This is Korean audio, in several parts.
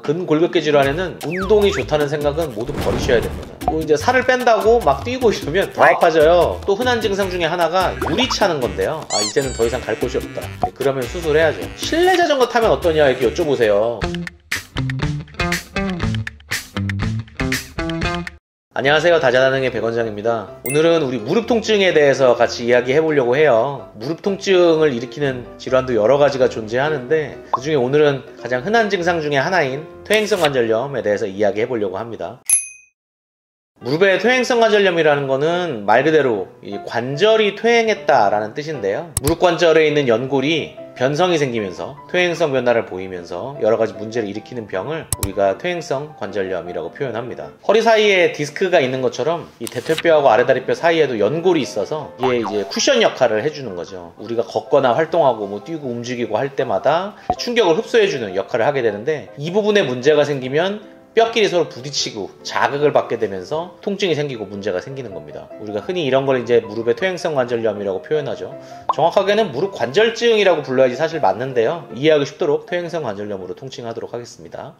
근골격계 질환에는 운동이 좋다는 생각은 모두 버리셔야 됩니다. 또 이제 살을 뺀다고 막 뛰고 이러면 더 아파져요. 또 흔한 증상 중에 하나가 물이 차는 건데요. 이제는 더 이상 갈 곳이 없다. 그러면 수술해야죠. 실내 자전거 타면 어떠냐 이렇게 여쭤보세요. 안녕하세요, 다자다능의 백원장입니다. 오늘은 우리 무릎 통증에 대해서 같이 이야기해 보려고 해요. 무릎 통증을 일으키는 질환도 여러 가지가 존재하는데 그 중에 오늘은 가장 흔한 증상 중에 하나인 퇴행성 관절염에 대해서 이야기해 보려고 합니다. 무릎의 퇴행성 관절염이라는 거는 말 그대로 이 관절이 퇴행했다라는 뜻인데요. 무릎 관절에 있는 연골이 변성이 생기면서 퇴행성 변화를 보이면서 여러 가지 문제를 일으키는 병을 우리가 퇴행성 관절염이라고 표현합니다. 허리 사이에 디스크가 있는 것처럼 이 대퇴뼈하고 아래다리뼈 사이에도 연골이 있어서 이게 이제 쿠션 역할을 해주는 거죠. 우리가 걷거나 활동하고 뭐 뛰고 움직이고 할 때마다 충격을 흡수해주는 역할을 하게 되는데 이 부분에 문제가 생기면 뼈끼리 서로 부딪히고 자극을 받게 되면서 통증이 생기고 문제가 생기는 겁니다. 우리가 흔히 이런 걸 이제 무릎의 퇴행성 관절염이라고 표현하죠. 정확하게는 무릎 관절증이라고 불러야지 사실 맞는데요. 이해하기 쉽도록 퇴행성 관절염으로 통칭하도록 하겠습니다.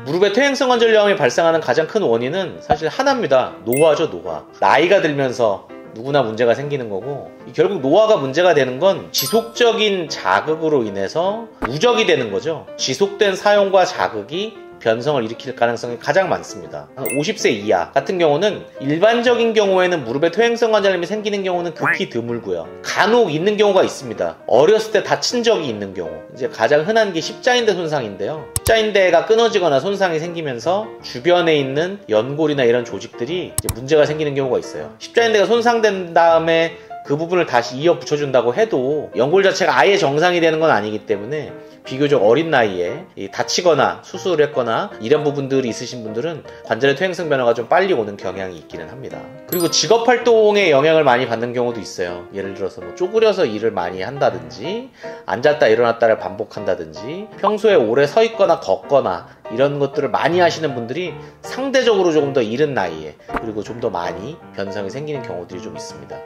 무릎의 퇴행성 관절염이 발생하는 가장 큰 원인은 사실 하나입니다. 노화죠, 노화. 나이가 들면서 누구나 문제가 생기는 거고, 결국 노화가 문제가 되는 건 지속적인 자극으로 인해서 누적이 되는 거죠. 지속된 사용과 자극이 변성을 일으킬 가능성이 가장 많습니다. 50세 이하 같은 경우는 일반적인 경우에는 무릎에 퇴행성 관절염이 생기는 경우는 극히 드물고요. 간혹 있는 경우가 있습니다. 어렸을 때 다친 적이 있는 경우. 이제 가장 흔한 게 십자인대 손상인데요. 십자인대가 끊어지거나 손상이 생기면서 주변에 있는 연골이나 이런 조직들이 이제 문제가 생기는 경우가 있어요. 십자인대가 손상된 다음에 그 부분을 다시 이어 붙여준다고 해도 연골 자체가 아예 정상이 되는 건 아니기 때문에 비교적 어린 나이에 다치거나 수술을 했거나 이런 부분들이 있으신 분들은 관절의 퇴행성 변화가 좀 빨리 오는 경향이 있기는 합니다. 그리고 직업활동에 영향을 많이 받는 경우도 있어요. 예를 들어서 뭐 쪼그려서 일을 많이 한다든지 앉았다 일어났다를 반복한다든지 평소에 오래 서 있거나 걷거나 이런 것들을 많이 하시는 분들이 상대적으로 조금 더 이른 나이에 그리고 좀 더 많이 변성이 생기는 경우들이 좀 있습니다.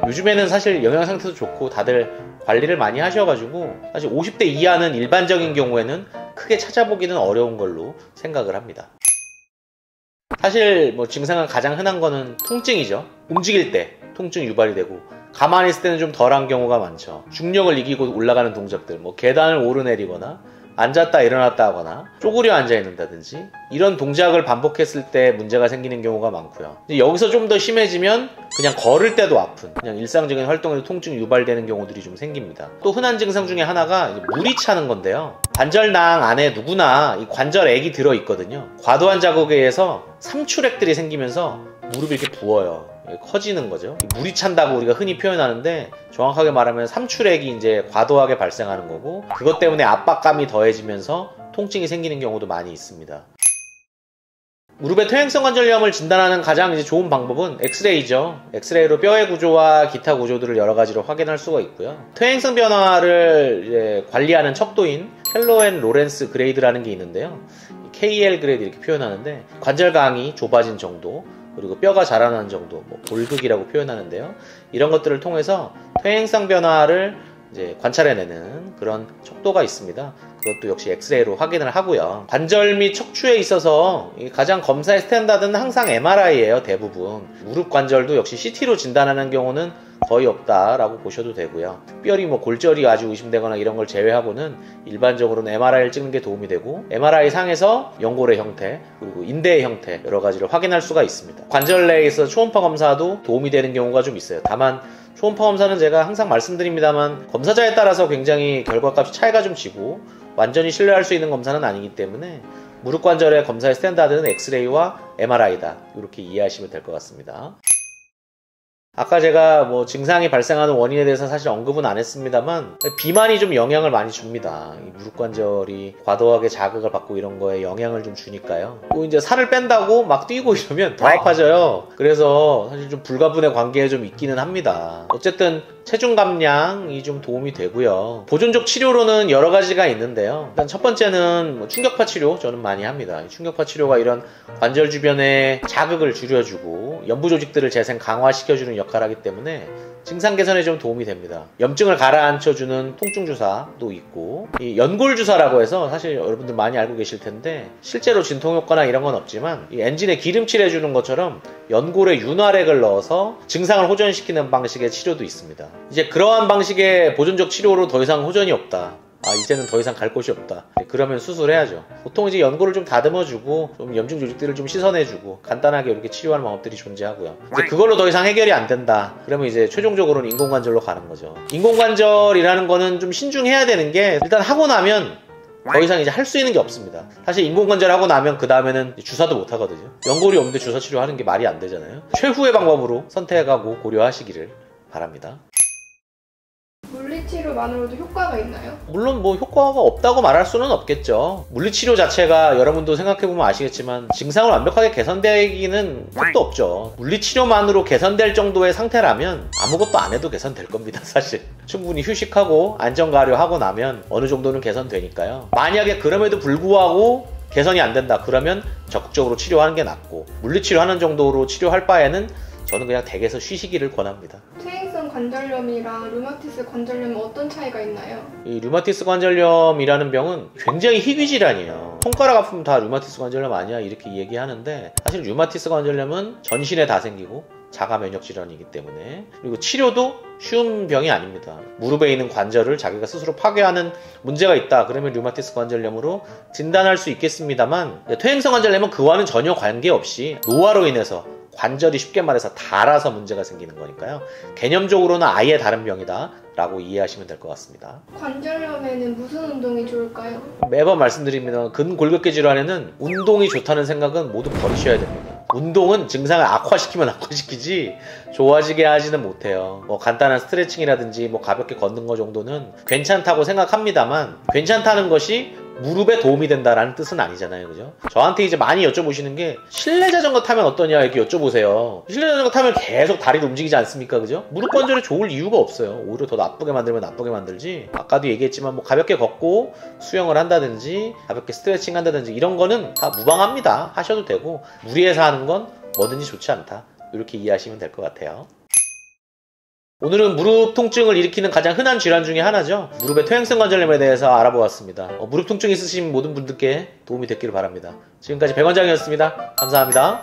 요즘에는 사실 영양 상태도 좋고 다들 관리를 많이 하셔가지고 사실 50대 이하는 일반적인 경우에는 크게 찾아보기는 어려운 걸로 생각을 합니다. 사실 뭐 증상은 가장 흔한 거는 통증이죠. 움직일 때 통증이 유발이 되고 가만히 있을 때는 좀 덜한 경우가 많죠. 중력을 이기고 올라가는 동작들, 뭐 계단을 오르내리거나 앉았다 일어났다 하거나 쪼그려 앉아 있는다든지 이런 동작을 반복했을 때 문제가 생기는 경우가 많고요. 여기서 좀 더 심해지면 그냥 걸을 때도 아픈, 그냥 일상적인 활동에도 통증이 유발되는 경우들이 좀 생깁니다. 또 흔한 증상 중에 하나가 물이 차는 건데요. 관절낭 안에 누구나 이 관절액이 들어있거든요. 과도한 자극에 의해서 삼출액들이 생기면서 무릎이 이렇게 부어요. 커지는 거죠. 물이 찬다고 우리가 흔히 표현하는데 정확하게 말하면 삼출액이 이제 과도하게 발생하는 거고 그것 때문에 압박감이 더해지면서 통증이 생기는 경우도 많이 있습니다. 무릎의 퇴행성 관절염을 진단하는 가장 이제 좋은 방법은 엑스레이죠. 엑스레이로 뼈의 구조와 기타 구조들을 여러 가지로 확인할 수가 있고요. 퇴행성 변화를 이제 관리하는 척도인 켈러 앤 로렌스 그레이드라는 게 있는데요. KL 그레이드 이렇게 표현하는데 관절강이 좁아진 정도 그리고 뼈가 자라나는 정도, 뭐 골극이라고 표현하는데요. 이런 것들을 통해서 퇴행성 변화를 이제 관찰해내는 그런 척도가 있습니다. 그것도 역시 엑스레이로 확인을 하고요. 관절 및 척추에 있어서 가장 검사의 스탠다드는 항상 MRI예요. 대부분. 무릎 관절도 역시 CT로 진단하는 경우는 거의 없다라고 보셔도 되고요. 특별히 뭐 골절이 아주 의심되거나 이런 걸 제외하고는 일반적으로는 MRI를 찍는 게 도움이 되고 MRI 상에서 연골의 형태 그리고 인대의 형태 여러 가지를 확인할 수가 있습니다. 관절 내에 있어서 초음파 검사도 도움이 되는 경우가 좀 있어요. 다만 초음파 검사는 제가 항상 말씀드립니다만 검사자에 따라서 굉장히 결과값이 차이가 좀 지고 완전히 신뢰할 수 있는 검사는 아니기 때문에 무릎 관절의 검사의 스탠다드는 엑스레이와 MRI다 이렇게 이해하시면 될 것 같습니다. 아까 제가 뭐 증상이 발생하는 원인에 대해서 사실 언급은 안 했습니다만 비만이 좀 영향을 많이 줍니다. 이 무릎 관절이 과도하게 자극을 받고 이런 거에 영향을 좀 주니까요. 또 이제 살을 뺀다고 막 뛰고 이러면 더 아파져요. 그래서 사실 좀 불가분의 관계에 좀 있기는 합니다. 어쨌든 체중 감량이 좀 도움이 되고요. 보존적 치료로는 여러 가지가 있는데요. 일단 첫 번째는 뭐 충격파 치료 저는 많이 합니다. 충격파 치료가 이런 관절 주변에 자극을 줄여주고 연부 조직들을 재생 강화시켜주는 역할을 하기 때문에 증상 개선에 좀 도움이 됩니다. 염증을 가라앉혀주는 통증 주사도 있고, 이 연골 주사라고 해서 사실 여러분들 많이 알고 계실 텐데 실제로 진통 효과나 이런 건 없지만 이 엔진에 기름칠 해주는 것처럼 연골에 윤활액을 넣어서 증상을 호전시키는 방식의 치료도 있습니다. 이제 그러한 방식의 보존적 치료로 더 이상 호전이 없다, 이제는 더 이상 갈 곳이 없다, 그러면 수술해야죠. 보통 이제 연골을 좀 다듬어주고 좀 염증 조직들을 좀 씻어내주고 간단하게 이렇게 치료하는 방법들이 존재하고요. 이제 그걸로 더 이상 해결이 안 된다, 그러면 이제 최종적으로는 인공관절로 가는 거죠. 인공관절이라는 거는 좀 신중해야 되는 게, 일단 하고 나면 더 이상 이제 할 수 있는 게 없습니다. 사실 인공관절 하고 나면 그 다음에는 주사도 못 하거든요. 연골이 없는데 주사 치료하는 게 말이 안 되잖아요. 최후의 방법으로 선택하고 고려하시기를 바랍니다. 물리치료만으로도 효과가 있나요? 물론 뭐 효과가 없다고 말할 수는 없겠죠. 물리치료 자체가 여러분도 생각해보면 아시겠지만 증상을 완벽하게 개선되기는 택도 없죠. 물리치료만으로 개선될 정도의 상태라면 아무것도 안 해도 개선될 겁니다. 사실 충분히 휴식하고 안전가려하고 나면 어느 정도는 개선되니까요. 만약에 그럼에도 불구하고 개선이 안 된다, 그러면 적극적으로 치료하는 게 낫고, 물리치료하는 정도로 치료할 바에는 저는 그냥 댁에서 쉬시기를 권합니다. 퇴행성 관절염이랑 류마티스 관절염은 어떤 차이가 있나요? 이 류마티스 관절염이라는 병은 굉장히 희귀 질환이에요. 손가락 아프면 다 류마티스 관절염 아니야 이렇게 얘기하는데, 사실 류마티스 관절염은 전신에 다 생기고 자가 면역 질환이기 때문에, 그리고 치료도 쉬운 병이 아닙니다. 무릎에 있는 관절을 자기가 스스로 파괴하는 문제가 있다, 그러면 류마티스 관절염으로 진단할 수 있겠습니다만, 퇴행성 관절염은 그와는 전혀 관계없이 노화로 인해서 관절이 쉽게 말해서 닳아서 문제가 생기는 거니까요. 개념적으로는 아예 다른 병이다 라고 이해하시면 될 것 같습니다. 관절염에는 무슨 운동이 좋을까요? 매번 말씀드립니다. 근골격계 질환에는 운동이 좋다는 생각은 모두 버리셔야 됩니다. 운동은 증상을 악화시키면 악화시키지 좋아지게 하지는 못해요. 뭐 간단한 스트레칭이라든지 뭐 가볍게 걷는 거 정도는 괜찮다고 생각합니다만, 괜찮다는 것이 무릎에 도움이 된다라는 뜻은 아니잖아요. 그죠? 저한테 이제 많이 여쭤보시는 게 실내 자전거 타면 어떠냐 이렇게 여쭤보세요. 실내 자전거 타면 계속 다리를 움직이지 않습니까? 그죠? 무릎 관절에 좋을 이유가 없어요. 오히려 더 나쁘게 만들면 나쁘게 만들지. 아까도 얘기했지만 뭐 가볍게 걷고 수영을 한다든지 가볍게 스트레칭 한다든지 이런 거는 다 무방합니다. 하셔도 되고, 무리해서 하는 건 뭐든지 좋지 않다, 이렇게 이해하시면 될 것 같아요. 오늘은 무릎 통증을 일으키는 가장 흔한 질환 중에 하나죠. 무릎의 퇴행성 관절염에 대해서 알아보았습니다. 무릎 통증 있으신 모든 분들께 도움이 됐기를 바랍니다. 지금까지 백원장이었습니다. 감사합니다.